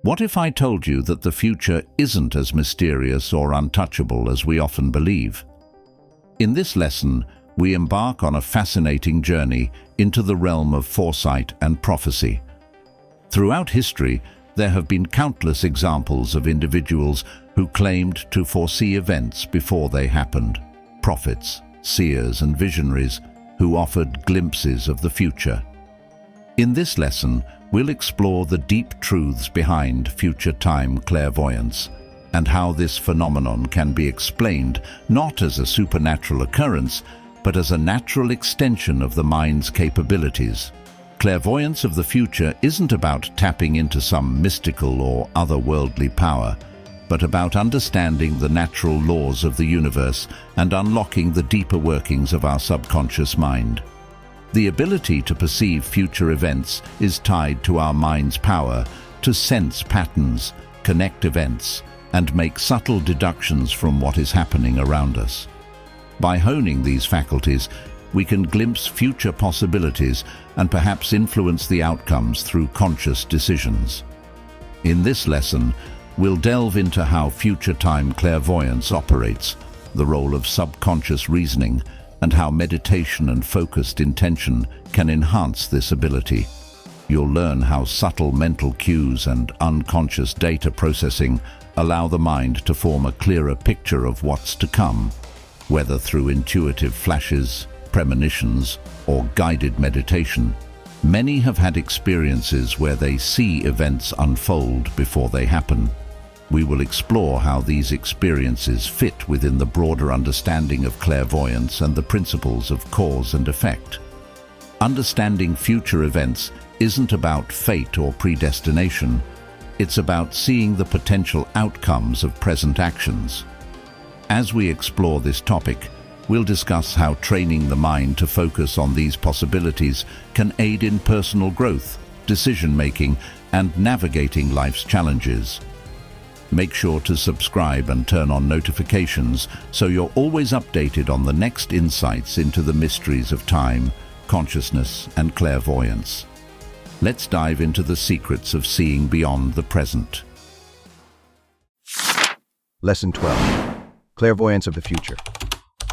What if I told you that the future isn't as mysterious or untouchable as we often believe? In this lesson, we embark on a fascinating journey into the realm of foresight and prophecy. Throughout history, there have been countless examples of individuals who claimed to foresee events before they happened. Prophets, seers, and visionaries who offered glimpses of the future. In this lesson, we'll explore the deep truths behind future-time clairvoyance and how this phenomenon can be explained not as a supernatural occurrence, but as a natural extension of the mind's capabilities. Clairvoyance of the future isn't about tapping into some mystical or otherworldly power, but about understanding the natural laws of the universe and unlocking the deeper workings of our subconscious mind. The ability to perceive future events is tied to our mind's power to sense patterns, connect events, and make subtle deductions from what is happening around us. By honing these faculties, we can glimpse future possibilities and perhaps influence the outcomes through conscious decisions. In this lesson, we'll delve into how future-time clairvoyance operates, the role of subconscious reasoning, and how meditation and focused intention can enhance this ability. You'll learn how subtle mental cues and unconscious data processing allow the mind to form a clearer picture of what's to come, whether through intuitive flashes, premonitions, or guided meditation. Many have had experiences where they see events unfold before they happen. We will explore how these experiences fit within the broader understanding of clairvoyance and the principles of cause and effect. Understanding future events isn't about fate or predestination. It's about seeing the potential outcomes of present actions. As we explore this topic, we'll discuss how training the mind to focus on these possibilities can aid in personal growth, decision-making, and navigating life's challenges. Make sure to subscribe and turn on notifications so you're always updated on the next insights into the mysteries of time, consciousness, and clairvoyance. Let's dive into the secrets of seeing beyond the present. Lesson 12. Clairvoyance of the Future.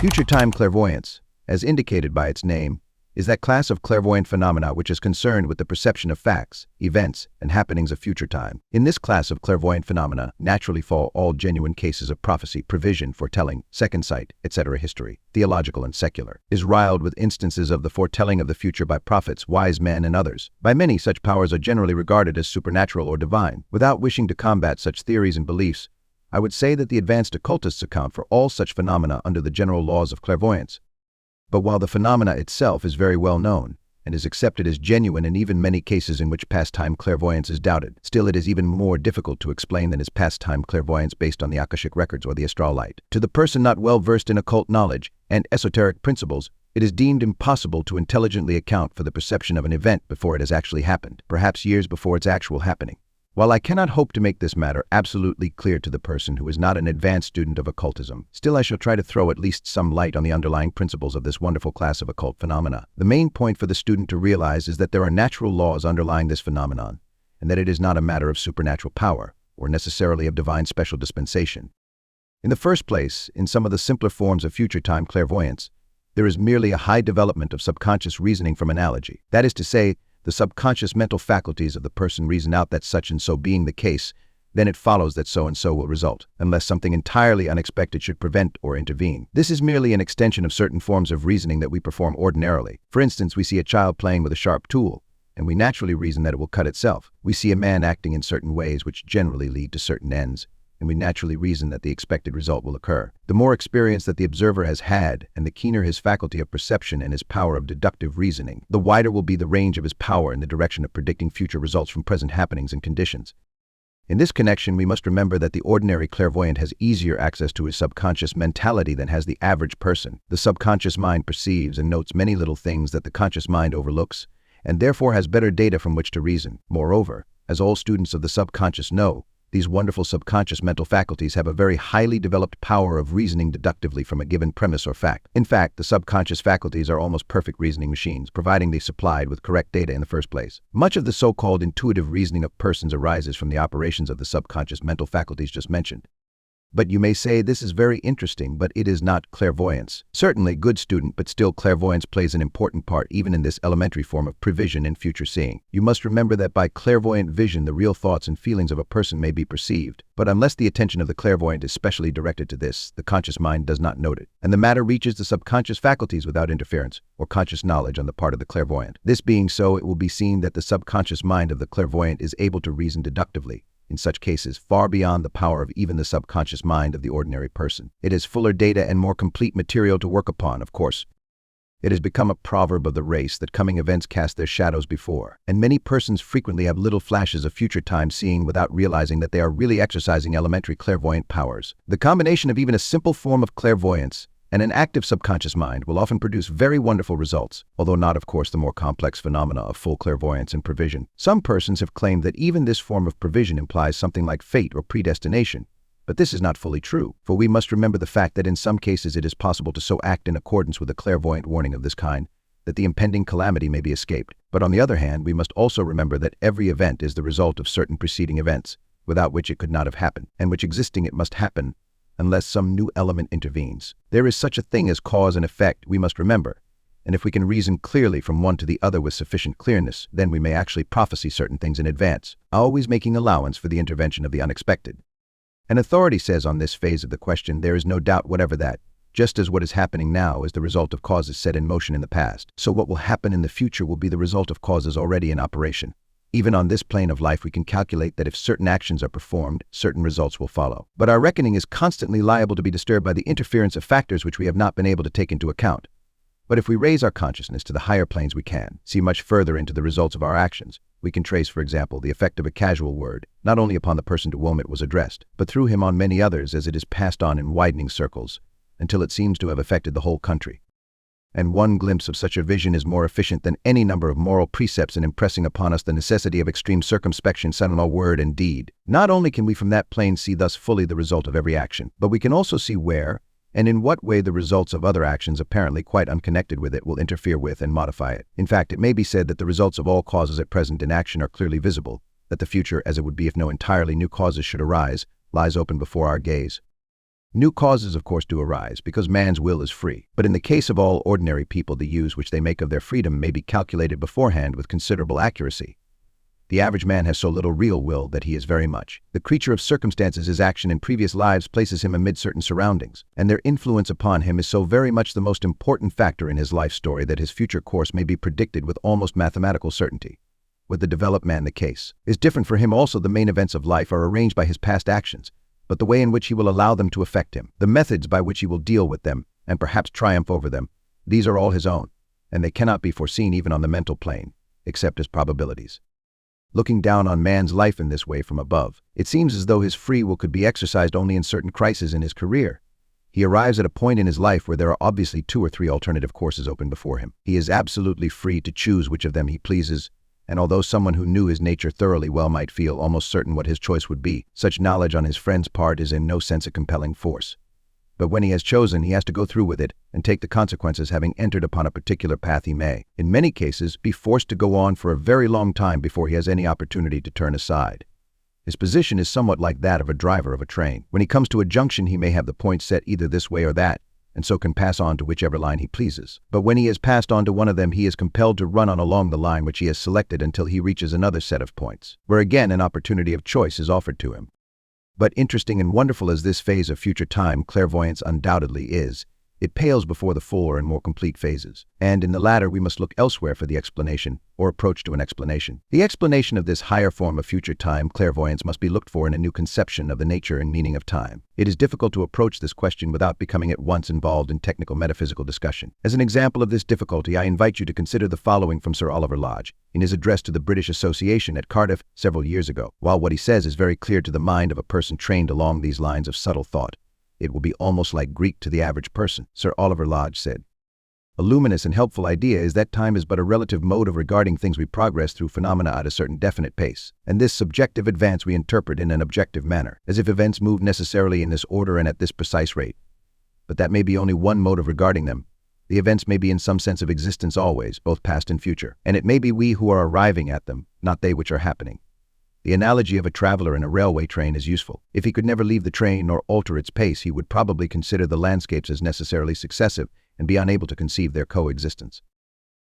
Future-time clairvoyance, as indicated by its name, is that class of clairvoyant phenomena which is concerned with the perception of facts, events, and happenings of future time. In this class of clairvoyant phenomena naturally fall all genuine cases of prophecy, prevision, foretelling, second sight, etc. History, theological and secular, is riled with instances of the foretelling of the future by prophets, wise men, and others. By many, such powers are generally regarded as supernatural or divine. Without wishing to combat such theories and beliefs, I would say that the advanced occultists account for all such phenomena under the general laws of clairvoyance. But while the phenomena itself is very well known and is accepted as genuine in even many cases in which past-time clairvoyance is doubted, still it is even more difficult to explain than is past-time clairvoyance based on the Akashic Records or the astral light. To the person not well versed in occult knowledge and esoteric principles, it is deemed impossible to intelligently account for the perception of an event before it has actually happened, perhaps years before its actual happening. While I cannot hope to make this matter absolutely clear to the person who is not an advanced student of occultism, still I shall try to throw at least some light on the underlying principles of this wonderful class of occult phenomena. The main point for the student to realize is that there are natural laws underlying this phenomenon, and that it is not a matter of supernatural power, or necessarily of divine special dispensation. In the first place, in some of the simpler forms of future-time clairvoyance, there is merely a high development of subconscious reasoning from analogy. That is to say, the subconscious mental faculties of the person reason out that such and so being the case, then it follows that so and so will result, unless something entirely unexpected should prevent or intervene. This is merely an extension of certain forms of reasoning that we perform ordinarily. For instance, we see a child playing with a sharp tool, and we naturally reason that it will cut itself. We see a man acting in certain ways which generally lead to certain ends, and we naturally reason that the expected result will occur. The more experience that the observer has had, and the keener his faculty of perception and his power of deductive reasoning, the wider will be the range of his power in the direction of predicting future results from present happenings and conditions. In this connection, we must remember that the ordinary clairvoyant has easier access to his subconscious mentality than has the average person. The subconscious mind perceives and notes many little things that the conscious mind overlooks, and therefore has better data from which to reason. Moreover, as all students of the subconscious know, These wonderful subconscious mental faculties have a very highly developed power of reasoning deductively from a given premise or fact. In fact, the subconscious faculties are almost perfect reasoning machines, providing they supplied with correct data in the first place. Much of the so-called intuitive reasoning of persons arises from the operations of the subconscious mental faculties just mentioned. But you may say this is very interesting, but it is not clairvoyance. Certainly, good student, but still clairvoyance plays an important part even in this elementary form of prevision and future seeing. You must remember that by clairvoyant vision, the real thoughts and feelings of a person may be perceived. But unless the attention of the clairvoyant is specially directed to this, the conscious mind does not note it, and the matter reaches the subconscious faculties without interference or conscious knowledge on the part of the clairvoyant. This being so, it will be seen that the subconscious mind of the clairvoyant is able to reason deductively, in such cases far beyond the power of even the subconscious mind of the ordinary person. It has fuller data and more complete material to work upon, of course. It has become a proverb of the race that coming events cast their shadows before, and many persons frequently have little flashes of future time seeing without realizing that they are really exercising elementary clairvoyant powers. The combination of even a simple form of clairvoyance and an active subconscious mind will often produce very wonderful results, although not, of course, the more complex phenomena of full clairvoyance and prevision. Some persons have claimed that even this form of prevision implies something like fate or predestination, but this is not fully true, for we must remember the fact that in some cases it is possible to so act in accordance with a clairvoyant warning of this kind that the impending calamity may be escaped. But on the other hand, we must also remember that every event is the result of certain preceding events, without which it could not have happened, and which existing it must happen, unless some new element intervenes. There is such a thing as cause and effect, we must remember, and if we can reason clearly from one to the other with sufficient clearness, then we may actually prophesy certain things in advance, always making allowance for the intervention of the unexpected. An authority says on this phase of the question, there is no doubt whatever that, just as what is happening now is the result of causes set in motion in the past, so what will happen in the future will be the result of causes already in operation. Even on this plane of life, we can calculate that if certain actions are performed, certain results will follow. But our reckoning is constantly liable to be disturbed by the interference of factors which we have not been able to take into account. But if we raise our consciousness to the higher planes, we can see much further into the results of our actions. We can trace, for example, the effect of a casual word, not only upon the person to whom it was addressed, but through him on many others as it is passed on in widening circles, until it seems to have affected the whole country. And one glimpse of such a vision is more efficient than any number of moral precepts in impressing upon us the necessity of extreme circumspection set on all word and deed. Not only can we from that plane see thus fully the result of every action, but we can also see where and in what way the results of other actions apparently quite unconnected with it will interfere with and modify it. In fact, it may be said that the results of all causes at present in action are clearly visible, that the future, as it would be if no entirely new causes should arise, lies open before our gaze. New causes, of course, do arise, because man's will is free. But in the case of all ordinary people, the use which they make of their freedom may be calculated beforehand with considerable accuracy. The average man has so little real will that he is very much the creature of circumstances. His action in previous lives places him amid certain surroundings, and their influence upon him is so very much the most important factor in his life story that his future course may be predicted with almost mathematical certainty. With the developed man, the case is different. For him also, the main events of life are arranged by his past actions, but the way in which he will allow them to affect him, the methods by which he will deal with them, and perhaps triumph over them, these are all his own, and they cannot be foreseen even on the mental plane, except as probabilities. Looking down on man's life in this way from above, it seems as though his free will could be exercised only in certain crises in his career. He arrives at a point in his life where there are obviously 2 or 3 alternative courses open before him. He is absolutely free to choose which of them he pleases, and although someone who knew his nature thoroughly well might feel almost certain what his choice would be, such knowledge on his friend's part is in no sense a compelling force. But when he has chosen, he has to go through with it and take the consequences. Having entered upon a particular path, he may, in many cases, be forced to go on for a very long time before he has any opportunity to turn aside. His position is somewhat like that of a driver of a train. When he comes to a junction, he may have the point set either this way or that, and so can pass on to whichever line he pleases. But when he has passed on to one of them, he is compelled to run on along the line which he has selected until he reaches another set of points, where again an opportunity of choice is offered to him. But interesting and wonderful as this phase of future time clairvoyance undoubtedly is, it pales before the fuller and more complete phases, and in the latter we must look elsewhere for the explanation, or approach to an explanation. The explanation of this higher form of future time clairvoyance must be looked for in a new conception of the nature and meaning of time. It is difficult to approach this question without becoming at once involved in technical metaphysical discussion. As an example of this difficulty, I invite you to consider the following from Sir Oliver Lodge, in his address to the British Association at Cardiff several years ago. While what he says is very clear to the mind of a person trained along these lines of subtle thought, it will be almost like Greek to the average person. Sir Oliver Lodge said, A luminous and helpful idea is that time is but a relative mode of regarding things. We progress through phenomena at a certain definite pace, and this subjective advance we interpret in an objective manner, as if events move necessarily in this order and at this precise rate. But that may be only one mode of regarding them. The events may be in some sense of existence always, both past and future, and it may be we who are arriving at them, not they which are happening. The analogy of a traveler in a railway train is useful. If he could never leave the train nor alter its pace, he would probably consider the landscapes as necessarily successive and be unable to conceive their coexistence.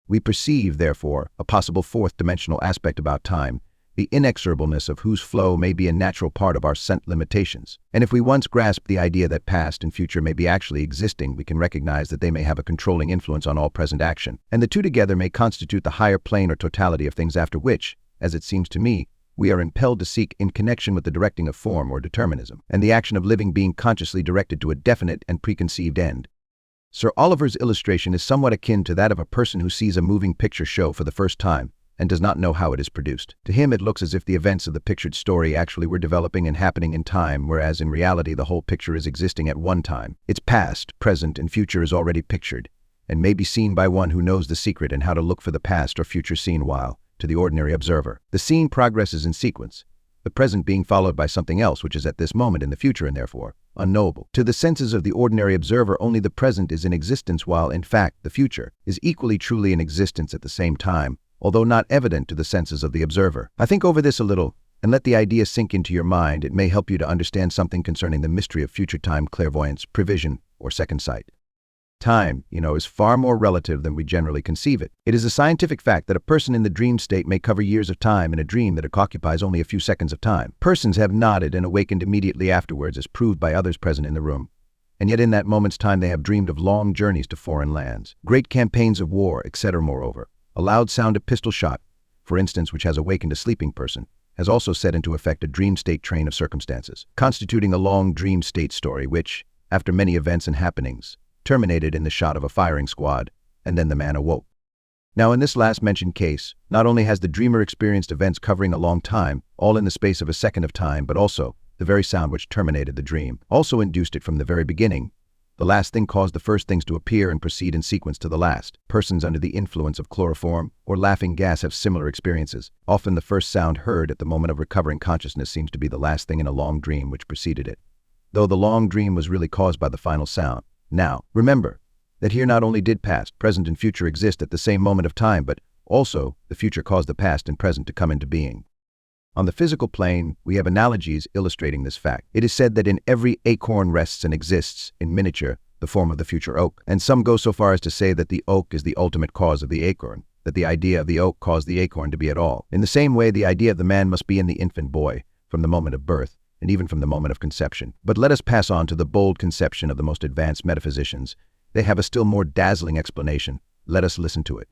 We perceive, therefore, a possible fourth-dimensional aspect about time, the inexorableness of whose flow may be a natural part of our sense limitations. And if we once grasp the idea that past and future may be actually existing, we can recognize that they may have a controlling influence on all present action, and the two together may constitute the higher plane or totality of things after which, as it seems to me, we are impelled to seek in connection with the directing of form or determinism, and the action of living being consciously directed to a definite and preconceived end. Sir Oliver's illustration is somewhat akin to that of a person who sees a moving picture show for the first time and does not know how it is produced. To him, it looks as if the events of the pictured story actually were developing and happening in time, whereas in reality the whole picture is existing at one time. Its past, present, and future is already pictured, and may be seen by one who knows the secret and how to look for the past or future scene, while, to the ordinary observer, the scene progresses in sequence, the present being followed by something else which is at this moment in the future and therefore unknowable. To the senses of the ordinary observer, only the present is in existence, while, in fact, the future is equally truly in existence at the same time, although not evident to the senses of the observer. I think over this a little, and let the idea sink into your mind. It may help you to understand something concerning the mystery of future-time clairvoyance, prevision, or second sight. Time, is far more relative than we generally conceive it. It is a scientific fact that a person in the dream state may cover years of time in a dream that occupies only a few seconds of time. Persons have nodded and awakened immediately afterwards, as proved by others present in the room. And yet in that moment's time they have dreamed of long journeys to foreign lands, great campaigns of war, etc. Moreover, a loud sound of pistol shot, for instance, which has awakened a sleeping person, has also set into effect a dream state train of circumstances, constituting a long dream state story which, after many events and happenings, terminated in the shot of a firing squad, and then the man awoke. Now in this last mentioned case, not only has the dreamer experienced events covering a long time, all in the space of a second of time, but also the very sound which terminated the dream also induced it from the very beginning. The last thing caused the first things to appear and proceed in sequence to the last. Persons under the influence of chloroform or laughing gas have similar experiences. Often the first sound heard at the moment of recovering consciousness seems to be the last thing in a long dream which preceded it, though the long dream was really caused by the final sound. Now, remember that here not only did past, present, and future exist at the same moment of time, but also the future caused the past and present to come into being. On the physical plane, we have analogies illustrating this fact. It is said that in every acorn rests and exists, in miniature, the form of the future oak, and some go so far as to say that the oak is the ultimate cause of the acorn, that the idea of the oak caused the acorn to be at all. In the same way, the idea of the man must be in the infant boy, from the moment of birth, and even from the moment of conception. But let us pass on to the bold conception of the most advanced metaphysicians. They have a still more dazzling explanation. Let us listen to it.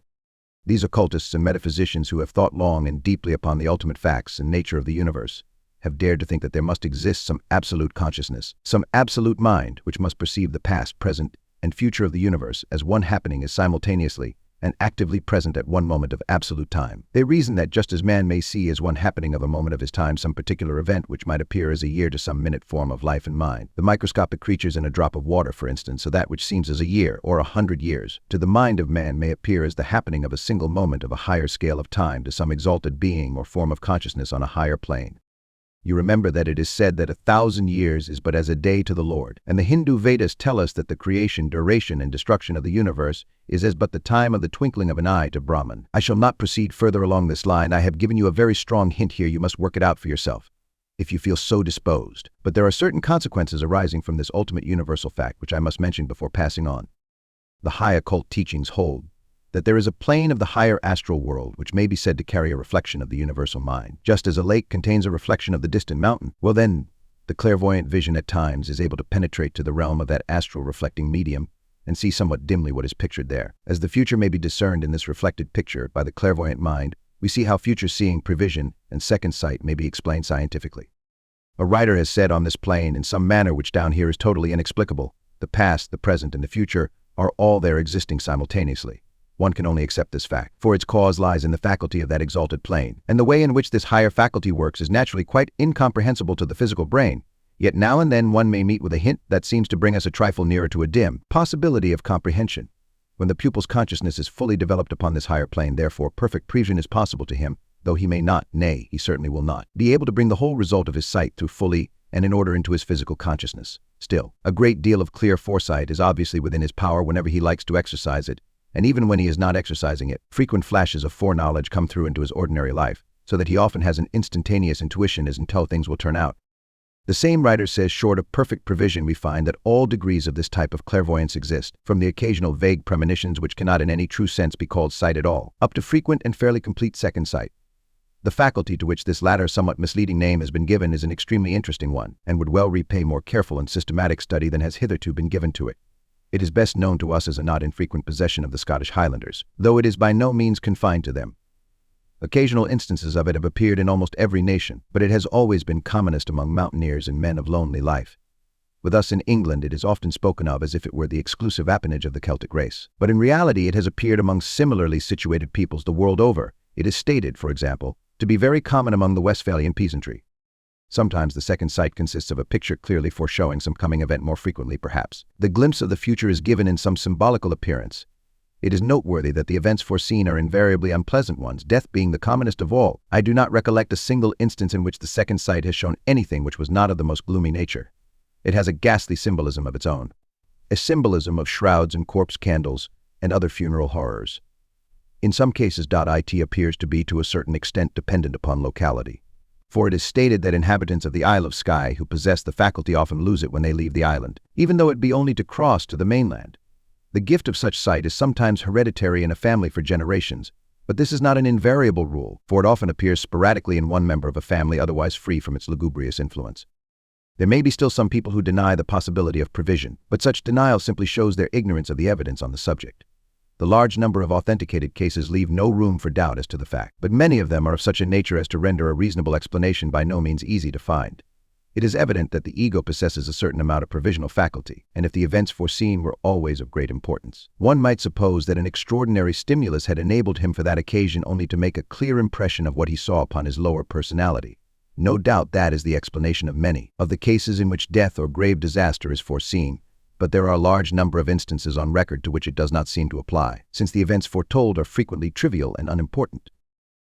These occultists and metaphysicians who have thought long and deeply upon the ultimate facts and nature of the universe have dared to think that there must exist some absolute consciousness, some absolute mind which must perceive the past, present, and future of the universe as one happening is simultaneously and actively present at one moment of absolute time. They reason that just as man may see as one happening of a moment of his time some particular event which might appear as a year to some minute form of life and mind, the microscopic creatures in a drop of water, for instance, so that which seems as a year or 100 years, to the mind of man may appear as the happening of a single moment of a higher scale of time to some exalted being or form of consciousness on a higher plane. You remember that it is said that 1,000 years is but as a day to the Lord, and the Hindu Vedas tell us that the creation, duration, and destruction of the universe is as but the time of the twinkling of an eye to Brahman. I shall not proceed further along this line. I have given you a very strong hint here. You must work it out for yourself, if you feel so disposed. But there are certain consequences arising from this ultimate universal fact, which I must mention before passing on. The high occult teachings hold that there is a plane of the higher astral world which may be said to carry a reflection of the universal mind. Just as a lake contains a reflection of the distant mountain, well then, the clairvoyant vision at times is able to penetrate to the realm of that astral reflecting medium and see somewhat dimly what is pictured there. As the future may be discerned in this reflected picture by the clairvoyant mind, we see how future seeing, prevision, and second sight may be explained scientifically. A writer has said on this plane in some manner which down here is totally inexplicable, the past, the present, and the future are all there existing simultaneously. One can only accept this fact, for its cause lies in the faculty of that exalted plane, and the way in which this higher faculty works is naturally quite incomprehensible to the physical brain, yet now and then one may meet with a hint that seems to bring us a trifle nearer to a dim possibility of comprehension. When the pupil's consciousness is fully developed upon this higher plane, therefore, perfect prevision is possible to him, though he may not, nay, he certainly will not, be able to bring the whole result of his sight through fully and in order into his physical consciousness. Still, a great deal of clear foresight is obviously within his power whenever he likes to exercise it, and even when he is not exercising it, frequent flashes of foreknowledge come through into his ordinary life, so that he often has an instantaneous intuition as to how things will turn out. The same writer says, short of perfect prevision, we find that all degrees of this type of clairvoyance exist, from the occasional vague premonitions which cannot in any true sense be called sight at all, up to frequent and fairly complete second sight. The faculty to which this latter somewhat misleading name has been given is an extremely interesting one, and would well repay more careful and systematic study than has hitherto been given to it. It is best known to us as a not infrequent possession of the Scottish Highlanders, though it is by no means confined to them. Occasional instances of it have appeared in almost every nation, but it has always been commonest among mountaineers and men of lonely life. With us in England, it is often spoken of as if it were the exclusive appanage of the Celtic race. But in reality, it has appeared among similarly situated peoples the world over. It is stated, for example, to be very common among the Westphalian peasantry. Sometimes the second sight consists of a picture clearly foreshowing some coming event, more frequently perhaps. The glimpse of the future is given in some symbolical appearance. It is noteworthy that the events foreseen are invariably unpleasant ones, death being the commonest of all. I do not recollect a single instance in which the second sight has shown anything which was not of the most gloomy nature. It has a ghastly symbolism of its own, a symbolism of shrouds and corpse candles and other funeral horrors. In some cases, it appears to be to a certain extent dependent upon locality, for it is stated that inhabitants of the Isle of Skye who possess the faculty often lose it when they leave the island, even though it be only to cross to the mainland. The gift of such sight is sometimes hereditary in a family for generations, but this is not an invariable rule, for it often appears sporadically in one member of a family otherwise free from its lugubrious influence. There may be still some people who deny the possibility of prevision, but such denial simply shows their ignorance of the evidence on the subject. The large number of authenticated cases leave no room for doubt as to the fact, but many of them are of such a nature as to render a reasonable explanation by no means easy to find. It is evident that the ego possesses a certain amount of provisional faculty, and if the events foreseen were always of great importance, one might suppose that an extraordinary stimulus had enabled him for that occasion only to make a clear impression of what he saw upon his lower personality. No doubt that is the explanation of many of the cases in which death or grave disaster is foreseen, but there are a large number of instances on record to which it does not seem to apply, since the events foretold are frequently trivial and unimportant.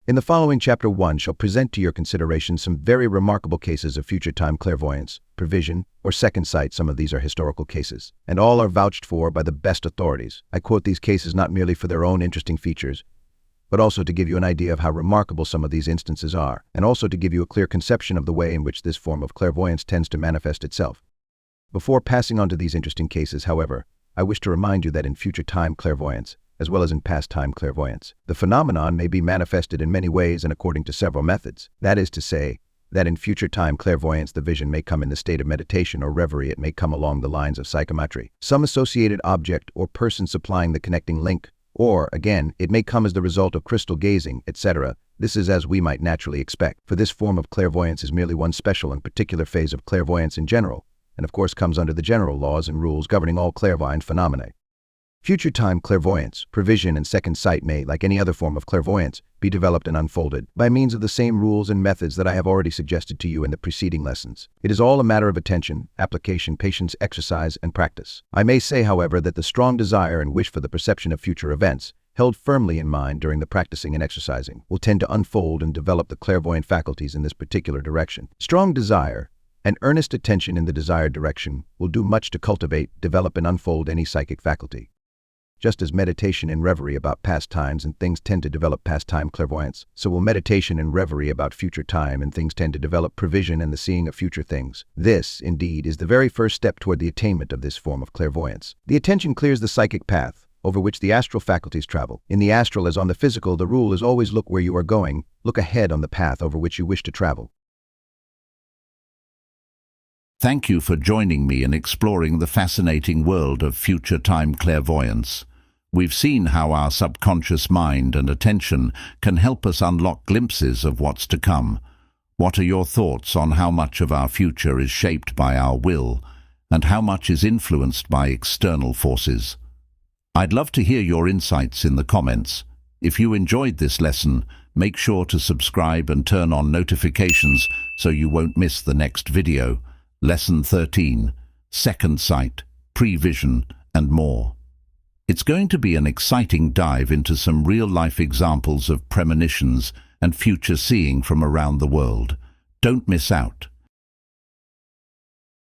In the following Chapter 1 shall present to your consideration some very remarkable cases of future-time clairvoyance, prevision, or second sight. Some of these are historical cases, and all are vouched for by the best authorities. I quote these cases not merely for their own interesting features, but also to give you an idea of how remarkable some of these instances are, and also to give you a clear conception of the way in which this form of clairvoyance tends to manifest itself. Before passing on to these interesting cases, however, I wish to remind you that in future-time clairvoyance, as well as in past-time clairvoyance, the phenomenon may be manifested in many ways and according to several methods. That is to say, that in future-time clairvoyance the vision may come in the state of meditation or reverie. It may come along the lines of psychometry, some associated object or person supplying the connecting link, or, again, it may come as the result of crystal gazing, etc. This is as we might naturally expect, for this form of clairvoyance is merely one special and particular phase of clairvoyance in general, and of course comes under the general laws and rules governing all clairvoyant phenomena. Future-time clairvoyance, prevision, and second sight may, like any other form of clairvoyance, be developed and unfolded by means of the same rules and methods that I have already suggested to you in the preceding lessons. It is all a matter of attention, application, patience, exercise, and practice. I may say, however, that the strong desire and wish for the perception of future events, held firmly in mind during the practicing and exercising, will tend to unfold and develop the clairvoyant faculties in this particular direction. Strong desire and earnest attention in the desired direction will do much to cultivate, develop, and unfold any psychic faculty. Just as meditation and reverie about past times and things tend to develop past-time clairvoyance, so will meditation and reverie about future time and things tend to develop prevision and the seeing of future things. This, indeed, is the very first step toward the attainment of this form of clairvoyance. The attention clears the psychic path, over which the astral faculties travel. In the astral as on the physical, the rule is always look where you are going, look ahead on the path over which you wish to travel. Thank you for joining me in exploring the fascinating world of future-time clairvoyance. We've seen how our subconscious mind and attention can help us unlock glimpses of what's to come. What are your thoughts on how much of our future is shaped by our will, and how much is influenced by external forces? I'd love to hear your insights in the comments. If you enjoyed this lesson, make sure to subscribe and turn on notifications so you won't miss the next video. Lesson 13, Second Sight, Prevision, and more. It's going to be an exciting dive into some real-life examples of premonitions and future seeing from around the world. Don't miss out.